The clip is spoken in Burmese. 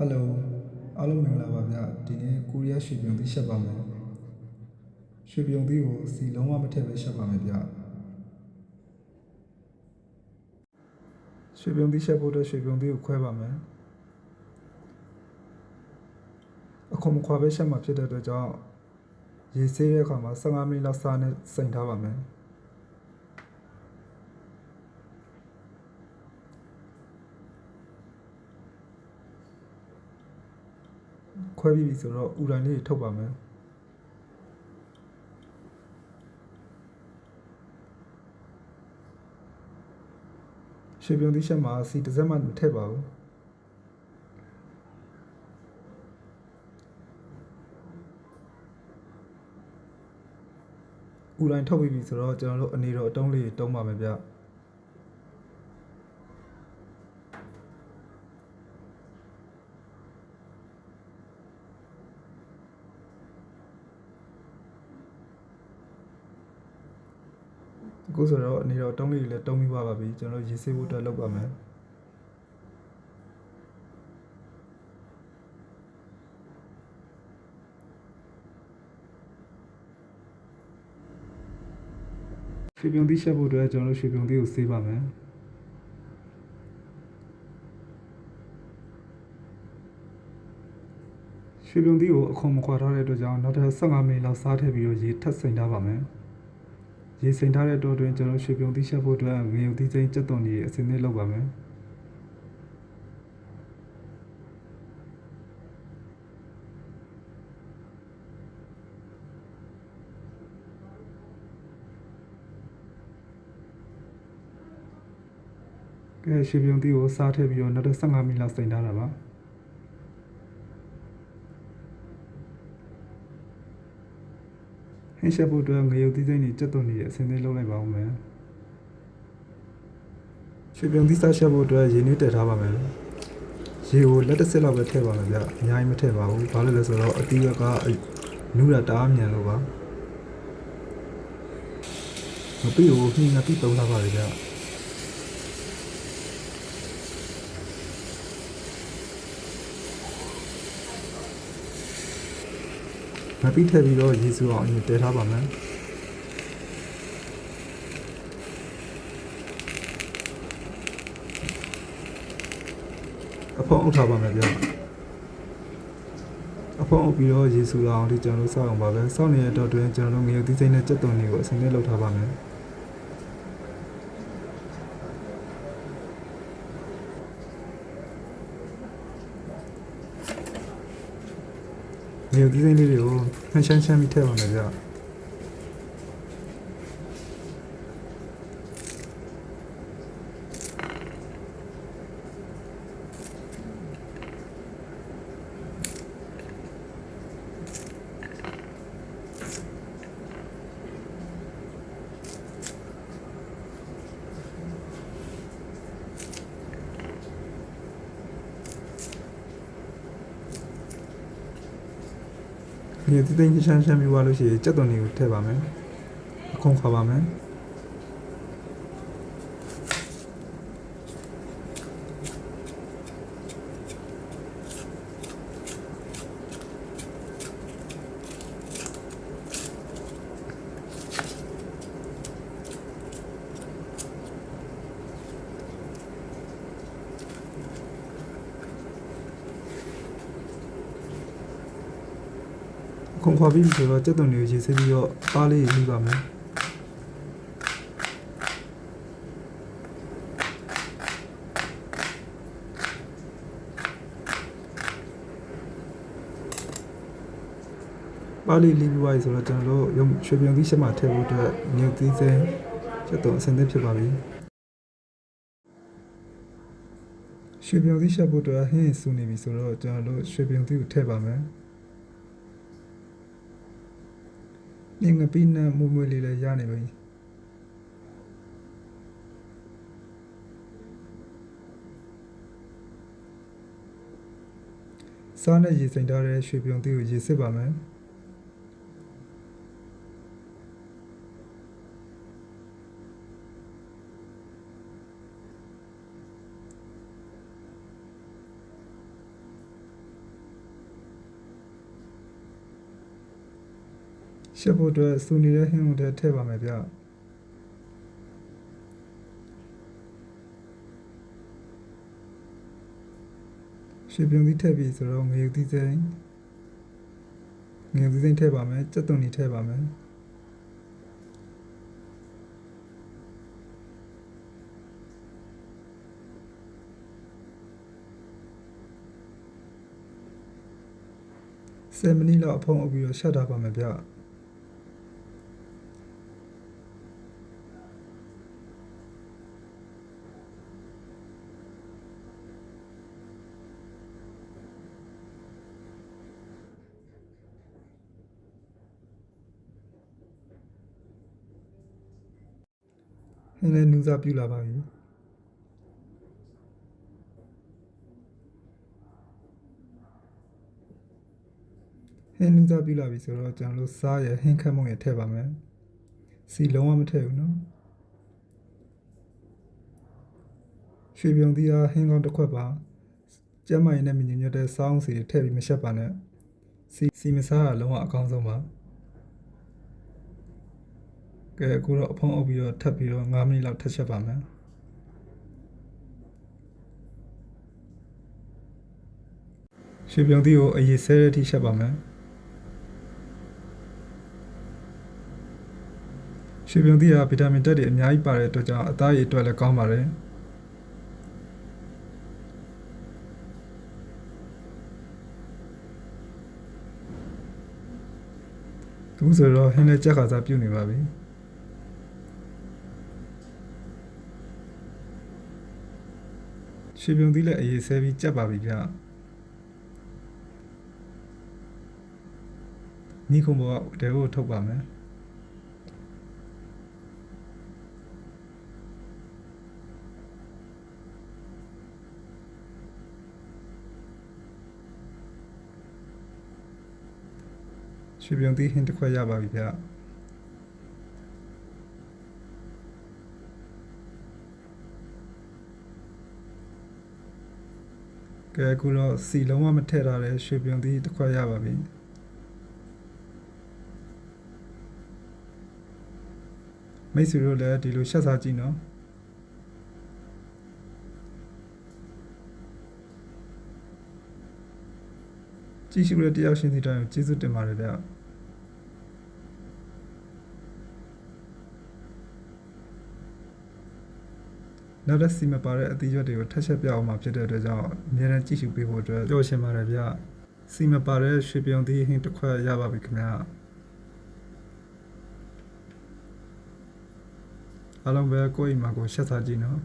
Hello အားလုံးမင်္ဂလာပါဗျဒီနေ့ကိုရီးယားရွှေပြုံသီးရှက်ပါမယ်ရွှေပြုံသီးကိုစီလုံးဝမထည့်ပဲရှက်ပါမယ်ဗျရွှေပြုံသီးရှက်ဖို့အတွက်ရွှေပြုံသီးကိုခွဲပါမယ်အခုမခွာပဲရှက်မှာဖြစ်တဲ့အတွက်ကြောင့်ရေဆေးတဲ့အခါမှာ15မိနစ်လောက်စားနဲ့စိမ်ထားပါမယ်ခွဲပြီးပြီဆိုတော့ဥတိုင်းလေးထုတ်ပါမယ်ရွှေပြုံသီးရှက်မှာစီတစ်စက်မှမထည့်ပါဘူးဥတိုင်းထုတ်ပြီးပြီဆိုတော့ကျွန်တော်တို့အနေတော်အတုံးလေးတုံးပါမယ်ဗျအခုဆိုတော့အနေတော်တုံးလေးလည်းတုံးပြီးပါပြီကျွန်တော်ရေဆေးဖို့အတွက်လုပ်ပါမယ်ရွှေပြုံသီးရှက်ဖို့အတွက်ကျွန်တော်တို့ရွှေပြုံသီးကိုဆေးပါမယ်ရွှေပြုံသီးကိုအခုံမခွာထားတဲ့အတွက်ကြောင့်နောက်ထပ်15မိနစ်လောက်စားထည့်ပြီးတော့ရေထပ်စိမ်ထားပါမယ်ရေစိမ်ထားတဲ့အတွက်တွင်ကျွန်တော်ရွှေပြုံသီးရှက်ဖို့အတွက်ငရုတ်သီးစိမ်းကြက်သွန်ကြီးအစင်းလေးလုပ်ပါမယ်ကဲရွှေပြုံသီးကိုစားထည့်ပြီးတော့နောက်ထပ်15မိနစ်လောက်စိမ်ထားတာပါဟင်းရှက်ဖို့အတွက်ငရုတ်သီးစိမ်းကြီးကြက်သွန်ကြီးအစင်းလေးလုပ်လိုက်ပါဦးမယ်ရွှေပြုံသီးစားရှက်ဖို့အတွက်ရေနွေးတည်ထားပါမယ်ရေကိုလက်တစ်စက်လောက်ပဲထည့်ပါမယ်ဗျအများကြီးမထည့်ပါဘူးဘာလို့လဲဆိုတော့အသီးကနူးတာတအားမြန်လို့ပါမပြီးဘူးနှင်းငါပြီးသုံးထားပါလေဗျမပြီးထည့်ပြီးတော့ရေစုအောင်အရင်တည်ထားပါမယ်အဖုံးအုပ်ထားပါမယ်ဗျအဖုံးအုပ်ပြီးတော့ရေစုအောင်ဒီကျွန်တော်တို့စောက်အောင်ပါပဲစောက်နေတဲ့တော့တွင်ကျွန်တော်တို့ငရုတ်သီးစိမ်းနဲ့ကြက်သွန်တွေကိုအစင်းလေးလုပ်ထားပါမယ်ငရုတ်သီးစိမ်းလေးတွေကိုနှချမ်းချမ်းပြီးထည့်ပါမယ်ဗျဒီတိတိချမ်းချမ်းပြီးသွားလို့ရှိရင်ကြက်သွန်တွေကိုထည့်ပါမယ်အခုံခါပါမယ်ခုံခွာပြီးဆိုတော့ကြက်သွန်တွေကိုရေဆေးပြီးတော့ပါးလေးရေးပါမယ်ပါးလေးပြီးသွားပြီဆိုတော့ကျွန်တော်တို့ရွှေပြုံသီးရှက်မှာထည့်ဖို့အတွက်ငရုတ်သီးစိမ်းကြက်သွန်အစင်းသစ်ဖြစ်ပါပြီရွှေပြုံသီးရှက်ဖို့အတွက်ဟင်းစူနေပြီဆိုတော့ကျွန်တော်တို့ရွှေပြုံသီးကိုထည့်ပါမယ်ငငပိနဲ့မွမွေလေးလည်းရနေပြီစားနဲ့ရေစိမ်ထားတဲ့ရွှေပြုံသီးကိုရေစစ်ပါမယ် ရှက်ဖို့အတွက်စူနေတဲ့ဟင်းကိုတည်းထည့်ပါမယ်ဗျရွှေပြုံသီးထည့်ပြီဆိုတော့ငရုတ်သီးစိမ်းထည့်ပါမယ်ကြက်သွန်နီထည့်ပါမယ်10 မိနစ်လောက်အဖုံးအုပ်ပြီးတော့ရှက်ထားပါမယ်ဗျဟင်းလည်းနူးစားပြူလာပါပြီဟင်းနူးစားပြူလာပြီဆိုတော့ကျွန်တော်တို့စားရဟင်းခက်မုံရထည့်ပါမယ်စီလုံးဝမထည့်ဘူးနော်ရွှေပြုံသီးအားဟင်းကောင်းတစ်ခွက်ပါကျမ်းမာရေးနဲ့မြင့်ညွတ်တဲ့စောင်းစီထည့်ပြီးမရှက်ပါနဲ့စီမစားတာလုံးဝအကောင်းဆုံးပါကဲအခုတော့အဖုံးအုပ်ပြီးတော့ထပ်ပြီးတော့9 မိနစ်လောက်ထပ်ချက်ပါမယ်ရွှေပြုံသီးကိုအရေးဆဲတဲ့အထိချက်ပါမယ်ရွှေပြုံသီးကဗီတာမင်ဓာတ်တွေအများကြီးပါတဲ့အတွက်ကြောင့်အသားရည်အတွက်လည်းကောင်းပါတယ်သူဆိုတော့ဟင်းလည်းကြက်ခါစားပြုတ်နေပါပြီရွှေပြုံသီးလည်းအရေးဆဲပြီးကြက်ပါပြီဗျမိခုံဘောကတဲကိုထုတ်ပါမယ်ရွှေပြုံသီးဟင်းတစ်ခွက်ရပါပြီဗျကဲအခုတော့စီလုံးဝမထည့်ထားတဲ့ရွှေပြုံသီးတစ်ခွက်ရပါပြီမိတ်ဆွေတို့လည်းဒီလိုရှက်စားကြည့်နော်ကြည့်ရှုတဲ့တယောက်ချင်းစီတိုင်းကိုကျေးဇူးတင်ပါတယ်ဗျနောက်တစ်စီမပါတဲ့အသီးရွက်တွေကိုထပ်ချက်ပြအောင်မှာဖြစ်တဲ့အတွက်ကြောင့်အများနဲ့ကြည့်ရှုပေးဖို့အတွက်ပြောရှင်းပါတယ်ဗျစီမပါတဲ့ရွှေပြုံသီးဟင်းတစ်ခွက်ရပါပြီခင်ဗျာအားလုံးပဲကိုယ့်အိမ်မှာကိုရှက်စားကြည့်နော်